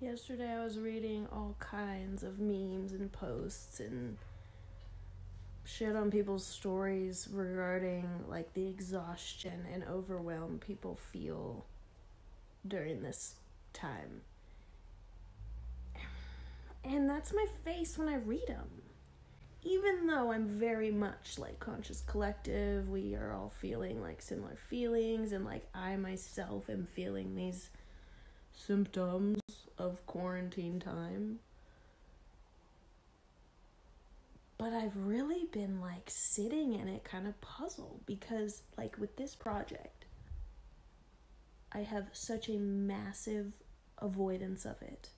Yesterday I was reading all kinds of memes and posts and shit on people's stories regarding like the exhaustion and overwhelm people feel during this time. And that's my face when I read them. Even though I'm very much like Conscious Collective, we are all feeling like similar feelings, and like I myself am feeling these symptoms of quarantine time. But I've really been like sitting in it kind of puzzled, because like with this project, I have such a massive avoidance of it.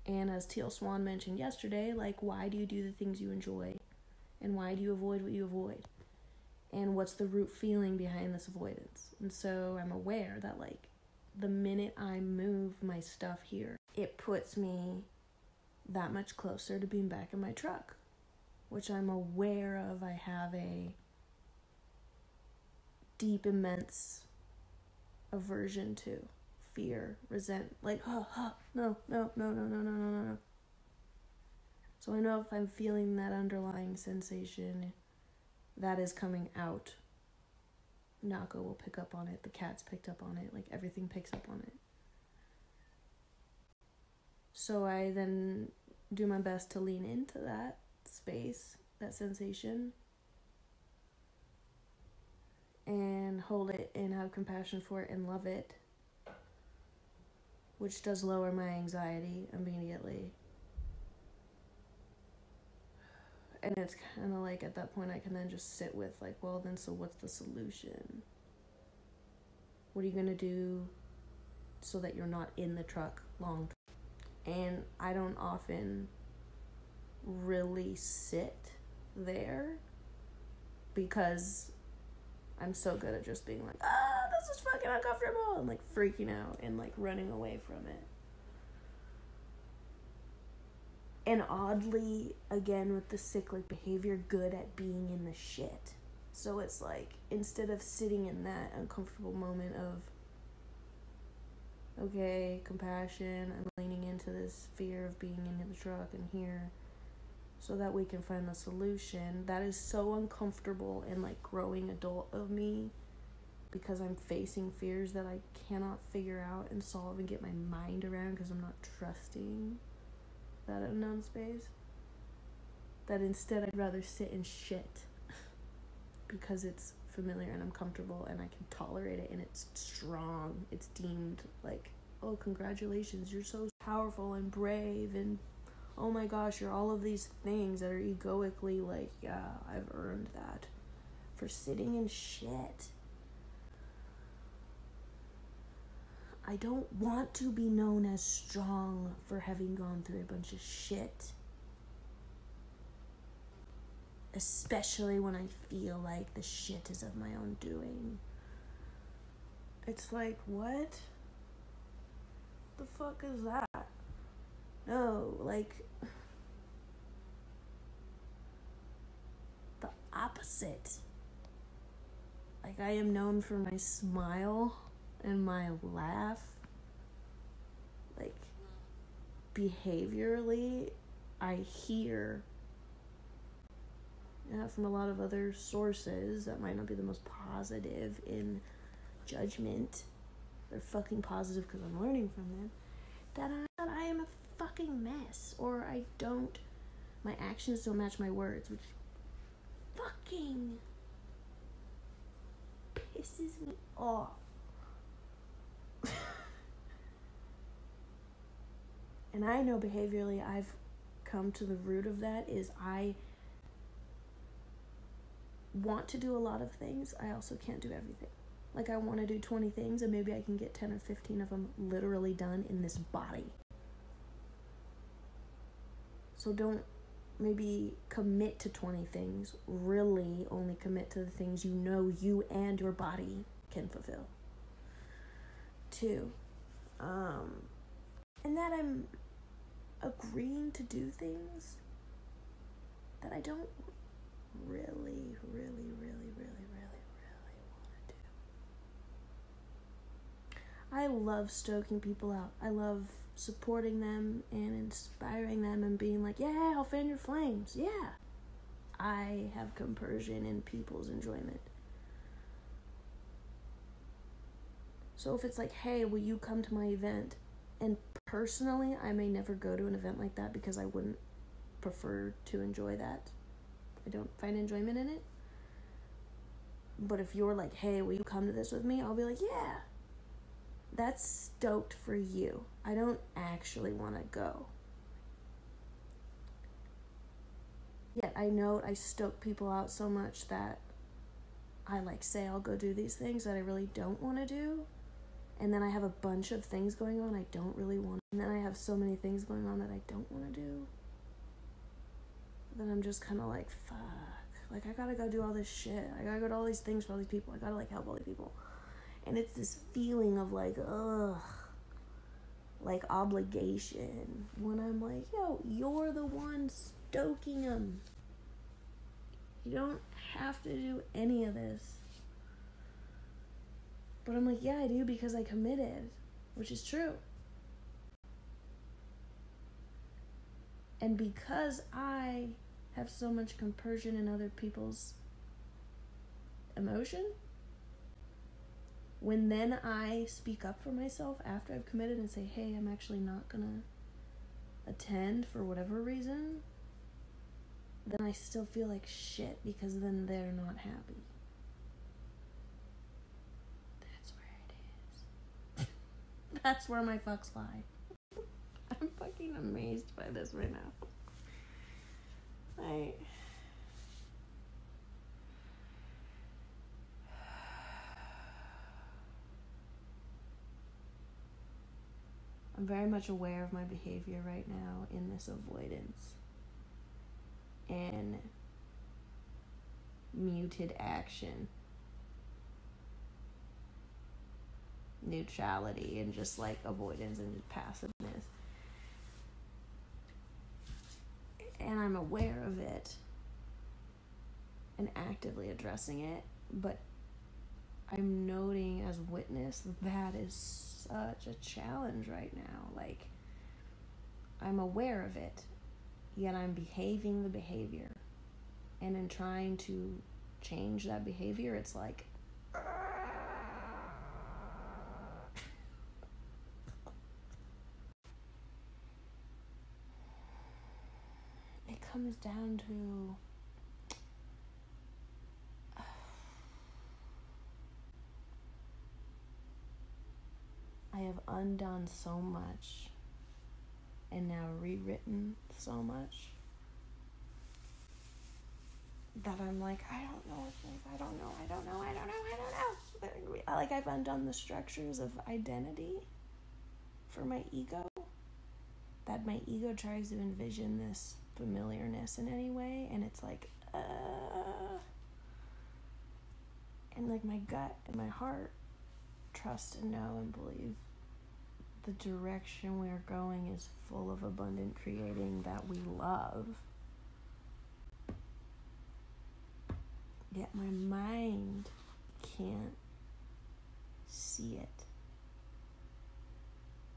And as Teal Swan mentioned yesterday, like, why do you do the things you enjoy? And why do you avoid what you avoid? And what's the root feeling behind this avoidance? And so I'm aware that, like, the minute I move my stuff here, it puts me that much closer to being back in my truck, which I'm aware of. I have a deep, immense aversion to. Fear, resent, like, no. So I know if I'm feeling that underlying sensation, that is coming out. Naka will pick up on it, the cats picked up on it, like everything picks up on it. So I then do my best to lean into that space, that sensation, and hold it and have compassion for it and love it, which does lower my anxiety immediately. And it's kind of like, at that point, I can then just sit with, like, well, then, so what's the solution? What are you going to do so that you're not in the truck long term? And I don't often really sit there, because I'm so good at just being like, this is fucking uncomfortable, and like freaking out and like running away from it. And oddly, again with the cyclic behavior, good at being in the shit. So it's like, instead of sitting in that uncomfortable moment of, okay, compassion, I'm leaning into this fear of being in the truck and here, so that we can find the solution. That is so uncomfortable and like growing adult of me, because I'm facing fears that I cannot figure out and solve and get my mind around, because I'm not trusting that unknown space. That instead I'd rather sit in shit because it's familiar and I'm comfortable and I can tolerate it and it's strong. It's deemed like, oh, congratulations, you're so powerful and brave, and oh my gosh, you're all of these things that are egoically like, yeah, I've earned that for sitting in shit. I don't want to be known as strong for having gone through a bunch of shit. Especially when I feel like the shit is of my own doing. It's like, what? The fuck is that? No, like, the opposite. Like, I am known for my smile and my laugh. Like, behaviorally, I hear from a lot of other sources that might not be the most positive in judgment. They're fucking positive because I'm learning from them. That I am a fucking mess, or my actions don't match my words, which fucking pisses me off. And I know behaviorally I've come to the root of that is I want to do a lot of things. I also can't do everything. Like, I want to do 20 things and maybe I can get 10 or 15 of them literally done in this body. So don't maybe commit to 20 things. Really only commit to the things you know you and your body can fulfill. 2, and that I'm agreeing to do things that I don't really want to do. I love stoking people out. I love supporting them and inspiring them and being like, yeah, I'll fan your flames. Yeah. I have compersion in people's enjoyment. So if it's like, hey, will you come to my event? And personally, I may never go to an event like that because I wouldn't prefer to enjoy that. I don't find enjoyment in it. But if you're like, hey, will you come to this with me? I'll be like, yeah. That's stoked for you. I don't actually want to go. Yet I know I stoke people out so much that I like say I'll go do these things that I really don't want to do. And then I have a bunch of things going on I don't really want. And then I have so many things going on that I don't want to do. Then I'm just kind of like, fuck. Like, I gotta go do all this shit. I gotta go to all these things for all these people. I gotta, like, help all these people. And it's this feeling of, like, ugh. Like, obligation. When I'm like, yo, you're the one stoking them. You don't have to do any of this. But I'm like, yeah, I do because I committed. Which is true. And because I have so much compersion in other people's emotion, when then I speak up for myself after I've committed and say, hey, I'm actually not gonna attend for whatever reason, then I still feel like shit because then they're not happy. That's where it is. That's where my fucks lie. I'm fucking amazed by this right now. I'm very much aware of my behavior right now in this avoidance and muted action, neutrality, and just like avoidance and passiveness. And I'm aware of it and actively addressing it, but I'm noting as witness that is such a challenge right now. Like, I'm aware of it, yet I'm behaving the behavior. And in trying to change that behavior, it's like, it comes down to I have undone so much and now rewritten so much that I'm like, I don't know. Like, I've undone the structures of identity for my ego, that my ego tries to envision this familiarness in any way, and it's like, and like my gut and my heart trust and know and believe the direction we're going is full of abundant creating that we love. Yet my mind can't see it.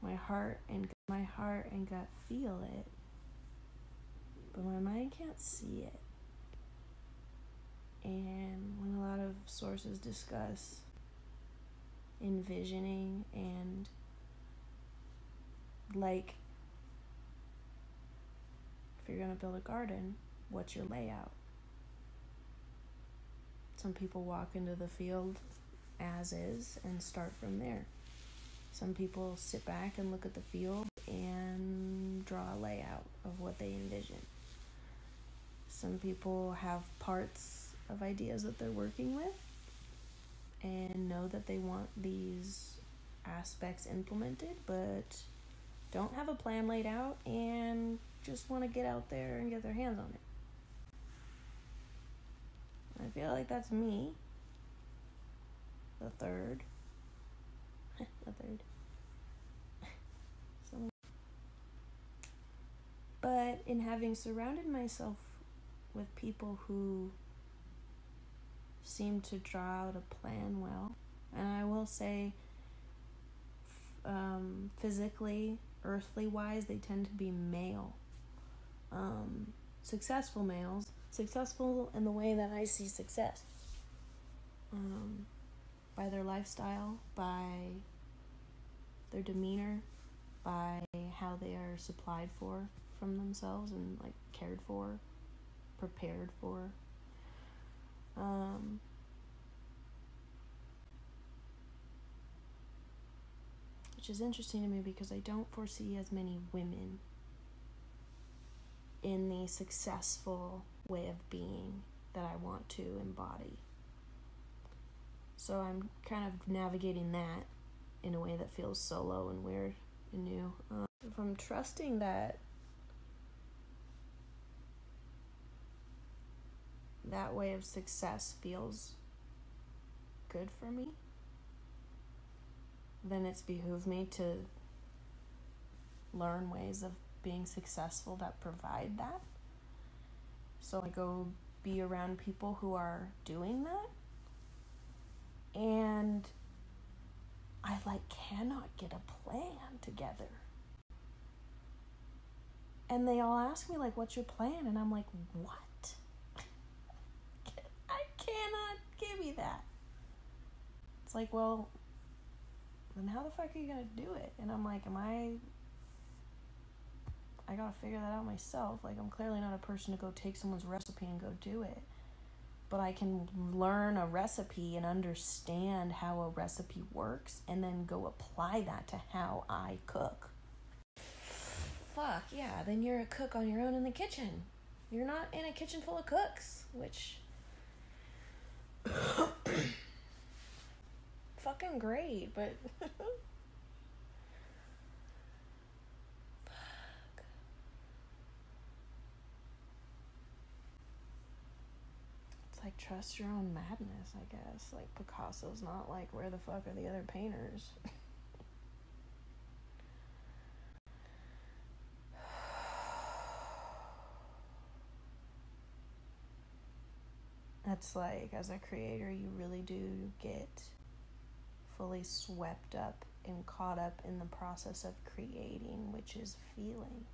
My heart and gut feel it, but my mind can't see it. And when a lot of sources discuss envisioning and like, if you're gonna build a garden, what's your layout? Some people walk into the field as is and start from there. Some people sit back and look at the field and draw a layout of what they envision. Some people have parts of ideas that they're working with and know that they want these aspects implemented, but don't have a plan laid out and just want to get out there and get their hands on it. I feel like that's me. The third. But in having surrounded myself with people who seem to draw out a plan well, and I will say physically earthly wise, they tend to be male. Successful males, successful in the way that I see success, by their lifestyle, by their demeanor, by how they are supplied for from themselves and like cared for, prepared for. Which is interesting to me because I don't foresee as many women in the successful way of being that I want to embody. So I'm kind of navigating that in a way that feels solo and weird and new. If I'm trusting that that way of success feels good for me, then it's behooved me to learn ways of being successful that provide that. So I go be around people who are doing that, and I like cannot get a plan together. And they all ask me like, what's your plan? And I'm like, what? I cannot give you that. It's like, well, then how the fuck are you gonna do it? And I'm like, I gotta figure that out myself. Like, I'm clearly not a person to go take someone's recipe and go do it. But I can learn a recipe and understand how a recipe works and then go apply that to how I cook. Fuck, yeah, then you're a cook on your own in the kitchen. You're not in a kitchen full of cooks, which... fucking great, but... Like, trust your own madness, I guess. Like, Picasso's not like, where the fuck are the other painters? That's like, as a creator, you really do get fully swept up and caught up in the process of creating, which is feeling.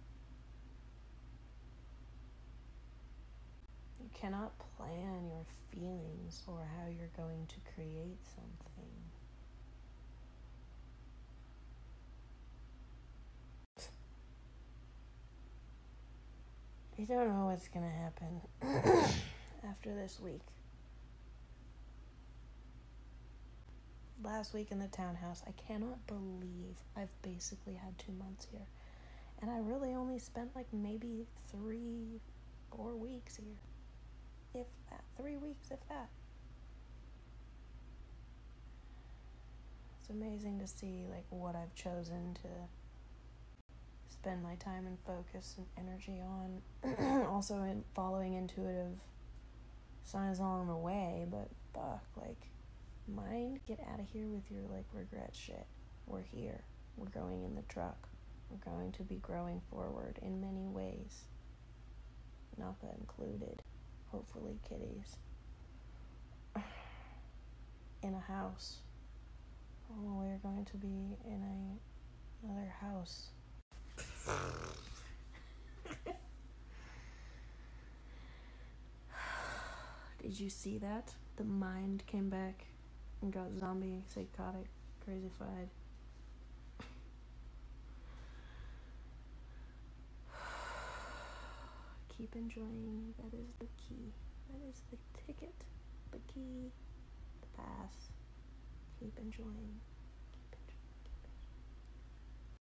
You cannot plan your feelings or how you're going to create something. I don't know what's gonna happen after this week. Last week in the townhouse, I cannot believe I've basically had 2 months here. And I really only spent like maybe 3-4 weeks here. If that. 3 weeks, if that. It's amazing to see like what I've chosen to spend my time and focus and energy on. Also in following intuitive signs along the way, but fuck, like, mind, get out of here with your like regret shit. We're here. We're going in the truck. We're going to be growing forward in many ways. Naka included. Hopefully kitties. In a house. Oh, we're going to be in another house. Did you see that? The mind came back and got zombie, psychotic, crazified. Keep enjoying. That is the key. That is the ticket, the key, the pass. Keep enjoying.